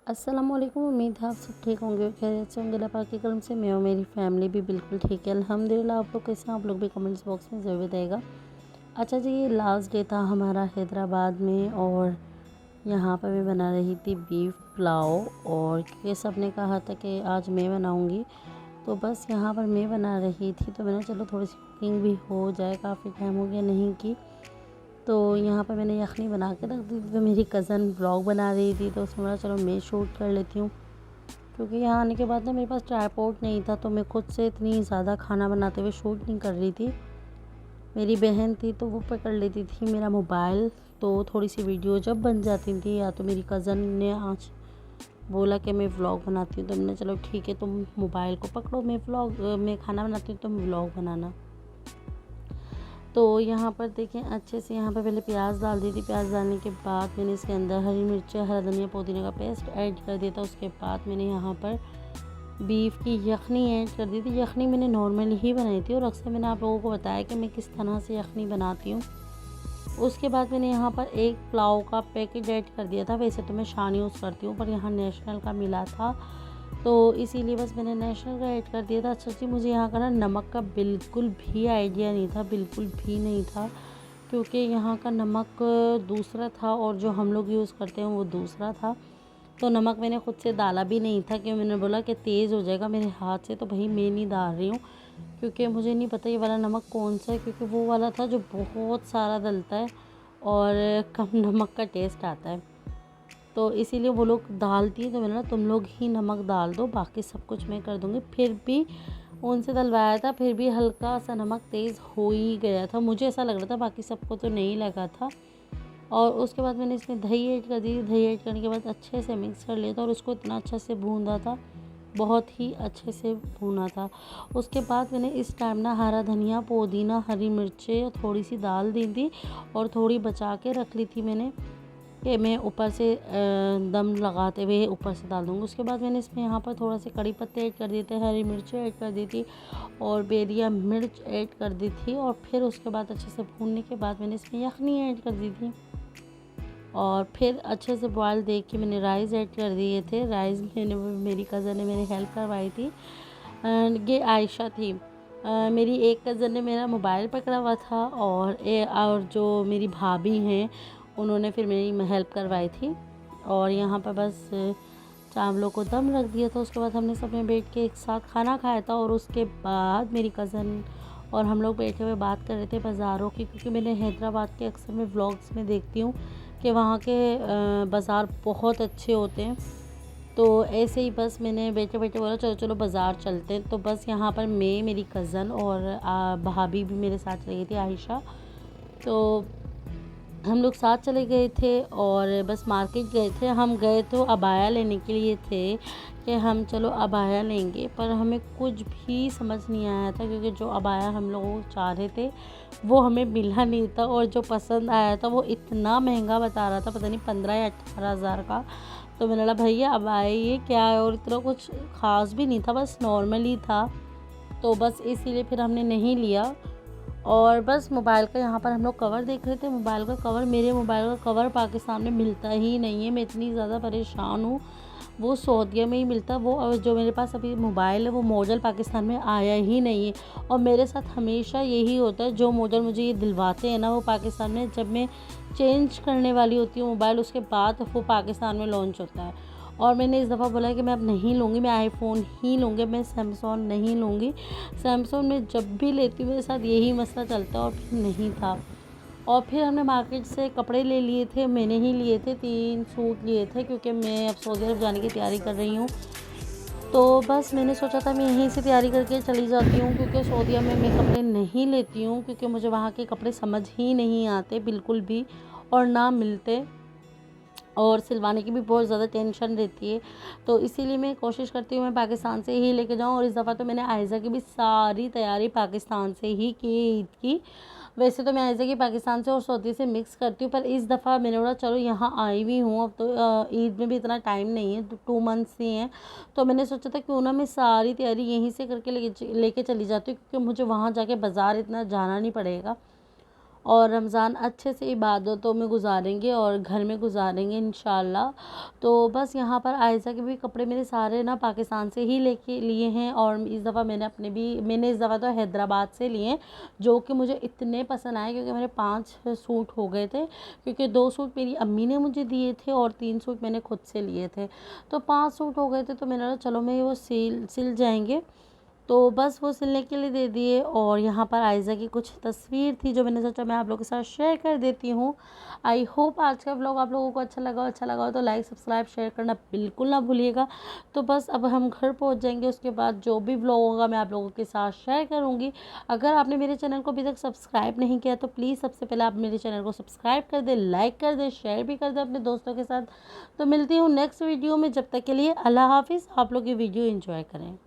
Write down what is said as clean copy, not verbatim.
अस्सलामुअलैकुम। उम्मीद है आप सब ठीक होंगे, खैरियत से होंगे। अल्लाह पाक के करम से मैं और मेरी फैमिली भी बिल्कुल ठीक है अल्हम्दुलिल्लाह। आप लोग कैसे हैं? आप लोग भी कमेंट्स बॉक्स में ज़रूर बताइएगा। अच्छा जी, ये लास्ट डे था हमारा हैदराबाद में और यहाँ पर मैं बना रही थी बीफ पुलाव। और क्योंकि सब ने कहा था कि आज मैं बनाऊँगी, तो बस यहाँ पर मैं बना रही थी। तो मैंने चलो थोड़ी सी कुकिंग भी हो जाए, काफ़ी टाइम हो गया नहीं की। तो यहाँ पर मैंने यखनी बना के रख दी थी। तो मेरी कज़न व्लॉग बना रही थी, तो उसने बोला चलो मैं शूट कर लेती हूँ। क्योंकि यहाँ आने के बाद ना मेरे पास ट्राइपॉड नहीं था, तो मैं खुद से इतनी ज़्यादा खाना बनाते हुए शूट नहीं कर रही थी। मेरी बहन थी तो वो पकड़ लेती थी मेरा मोबाइल, तो थोड़ी सी वीडियो जब बन जाती थी। या तो मेरी कज़न ने आज बोला कि मैं व्लॉग बनाती हूँ, तो मैंने चलो ठीक है, तुम मोबाइल को पकड़ो, मैं खाना बनाती हूँ, तुम व्लॉग बनाना। तो यहाँ पर देखें अच्छे से, यहाँ पर पहले प्याज डाल दी थी। प्याज डालने के बाद मैंने इसके अंदर हरी मिर्च, हरा धनिया, पुदीना का पेस्ट ऐड कर दिया था। उसके बाद मैंने यहाँ पर बीफ की यखनी ऐड कर दी थी। यखनी मैंने नॉर्मली ही बनाई थी और अक्सर मैंने आप लोगों को बताया कि मैं किस तरह से यखनी बनाती हूँ। उसके बाद मैंने यहाँ पर एक पुलाव का पैकेट ऐड कर दिया था। वैसे तो मैं शान यूज़ करती हूँ, पर यहाँ नेशनल का मिला था, तो इसीलिए बस मैंने नेशनल का ऐड कर दिया था। अच्छा जी, मुझे यहाँ का ना नमक का बिल्कुल भी आइडिया नहीं था, बिल्कुल भी नहीं था, क्योंकि यहाँ का नमक दूसरा था और जो हम लोग यूज़ करते हैं वो दूसरा था। तो नमक मैंने खुद से डाला भी नहीं था, कि मैंने बोला कि तेज़ हो जाएगा मेरे हाथ से, तो भाई मैं नहीं डाल रही हूँ, क्योंकि मुझे नहीं पता ये वाला नमक कौन सा है। क्योंकि वो वाला था जो बहुत सारा डलता है और कम नमक का टेस्ट आता है, तो इसीलिए वो लोग डालती है। तो मैंने ना तुम लोग ही नमक डाल दो, बाकी सब कुछ मैं कर दूँगी। फिर भी उनसे डलवाया था, फिर भी हल्का सा नमक तेज़ हो ही गया था, मुझे ऐसा लग रहा था, बाकी सबको तो नहीं लगा था। और उसके बाद मैंने इसमें दही ऐड कर दी। दही ऐड करने के बाद अच्छे से मिक्स कर लिया था और उसको इतना अच्छा से भूना था, बहुत ही अच्छे से भूना था। उसके बाद मैंने इस टाइम ना हरा धनिया, पुदीना, हरी मिर्चें थोड़ी सी डाल दी थी और थोड़ी बचा के रख ली थी मैंने, कि मैं ऊपर से दम लगाते हुए ऊपर से डाल दूँगी। उसके बाद मैंने इसमें यहाँ पर थोड़ा से कड़ी पत्ते ऐड कर दिए थे, हरी मिर्चें ऐड कर दी थी और बेरिया मिर्च ऐड कर दी थी। और फिर उसके बाद अच्छे से भूनने के बाद मैंने इसमें यखनी ऐड कर दी थी और फिर अच्छे से बॉयल देख के मैंने राइस ऐड कर दिए थे। राइस मैंने, मेरी कज़न ने मेरी हेल्प करवाई थी, एंड ये आयशा थी। मेरी एक कज़न ने मेरा मोबाइल पकड़ा हुआ था और जो मेरी भाभी हैं उन्होंने फिर मेरी हेल्प करवाई थी। और यहाँ पर बस चावलों को दम रख दिया था। उसके बाद हमने सबने बैठ के एक साथ खाना खाया था और उसके बाद मेरी कज़न और हम लोग बैठे हुए बात कर रहे थे बाज़ारों की, क्योंकि मैंने हैदराबाद के अक्सर मैं व्लॉग्स में देखती हूँ कि वहाँ के बाज़ार बहुत अच्छे होते हैं। तो ऐसे ही बस मैंने बैठे बैठे बोला चलो चलो बाज़ार चलते हैं। तो बस यहाँ पर मैं, मेरी कज़न और भाभी भी मेरे साथ रही थी, आयशा। तो हम लोग साथ चले गए थे और बस मार्केट गए थे। हम गए तो अबाया लेने के लिए थे, कि हम चलो अबाया लेंगे, पर हमें कुछ भी समझ नहीं आया था, क्योंकि जो अबाया हम लोग चाह रहे थे वो हमें मिला नहीं था। और जो पसंद आया था वो इतना महंगा बता रहा था, पता नहीं 15 या 18 हज़ार का। तो मैंने बोला भैया अबाया ये क्या है, और इतना कुछ ख़ास भी नहीं था, बस नॉर्मल ही था। तो बस इसीलिए फिर हमने नहीं लिया। और बस मोबाइल का यहाँ पर हम लोग कवर देख रहे थे। मोबाइल का कवर, मेरे मोबाइल का कवर पाकिस्तान में मिलता ही नहीं है। मैं इतनी ज़्यादा परेशान हूँ, वो सऊदीया में ही मिलता है। वो जो मेरे पास अभी मोबाइल है वो मॉडल पाकिस्तान में आया ही नहीं है। और मेरे साथ हमेशा यही होता है, जो मॉडल मुझे ये दिलवाते हैं ना, वो पाकिस्तान में जब मैं चेंज करने वाली होती हूँ मोबाइल, उसके बाद वो पाकिस्तान में लॉन्च होता है। और मैंने इस दफ़ा बोला कि मैं अब नहीं लूँगी, मैं आईफ़ोन ही लूँगी, मैं सैमसंग नहीं लूँगी। सैमसंग में जब भी लेती हूँ मेरे साथ यही मसला चलता है, और फिर नहीं था। और फिर हमने मार्केट से कपड़े ले लिए थे, मैंने ही लिए थे, 3 सूट लिए थे, क्योंकि मैं अब सऊदी अरब जाने की तैयारी कर रही हूँ। तो बस मैंने सोचा था मैं यहीं से तैयारी करके चली जाती हूँ, क्योंकि सऊदीया में मैं कपड़े नहीं लेती हूँ, क्योंकि मुझे वहाँ के कपड़े समझ ही नहीं आते बिल्कुल भी, और ना मिलते, और सिलवाने की भी बहुत ज़्यादा टेंशन रहती है। तो इसीलिए मैं कोशिश करती हूँ मैं पाकिस्तान से ही लेके जाऊँ। और इस दफ़ा तो मैंने आयज़ा की भी सारी तैयारी पाकिस्तान से ही की ईद की। वैसे तो मैं आयज़ा की पाकिस्तान से और सऊदी से मिक्स करती हूँ, पर इस दफ़ा मैंने बोला चलो यहाँ आई हुई हूँ, अब तो ईद में भी इतना टाइम नहीं है, 2 मंथ्स ही हैं। तो मैंने सोचा था क्यों ना मैं सारी तैयारी यहीं से करके लेके चली जाती हूँ, क्योंकि मुझे वहाँ जाके बाज़ार इतना जाना नहीं पड़ेगा। और रमज़ान अच्छे से इबादतों में गुजारेंगे और घर में गुजारेंगे इंशाल्लाह। तो बस यहाँ पर आयशा के भी कपड़े मेरे सारे ना पाकिस्तान से ही लेके लिए हैं, और इस दफ़ा मैंने इस दफ़ा तो हैदराबाद से लिए, जो कि मुझे इतने पसंद आए, क्योंकि मेरे 5 सूट हो गए थे, क्योंकि 2 सूट मेरी अम्मी ने मुझे दिए थे और 3 सूट मैंने खुद से लिए थे। तो 5 सूट हो गए थे, तो मैंने कहा चलो मैं वो सिल जाएंगे, तो बस वो सिलने के लिए दे दिए। और यहाँ पर आयशा की कुछ तस्वीर थी जो मैंने सोचा मैं आप लोगों के साथ शेयर कर देती हूँ। आई होप आज का व्लॉग आप लोगों को अच्छा लगा हो तो लाइक सब्सक्राइब शेयर करना बिल्कुल ना भूलिएगा। तो बस अब हम घर पहुँच जाएंगे, उसके बाद जो भी व्लॉग होगा मैं आप लोगों के साथ शेयर करूँगी। अगर आपने मेरे चैनल को अभी तक सब्सक्राइब नहीं किया तो प्लीज़ सबसे पहले आप मेरे चैनल को सब्सक्राइब कर दें, लाइक कर दें, शेयर भी कर दें अपने दोस्तों के साथ। तो मिलती हूँ नेक्स्ट वीडियो में, जब तक के लिए अल्लाह हाफिज़। आप लोग ये वीडियो एंजॉय करें।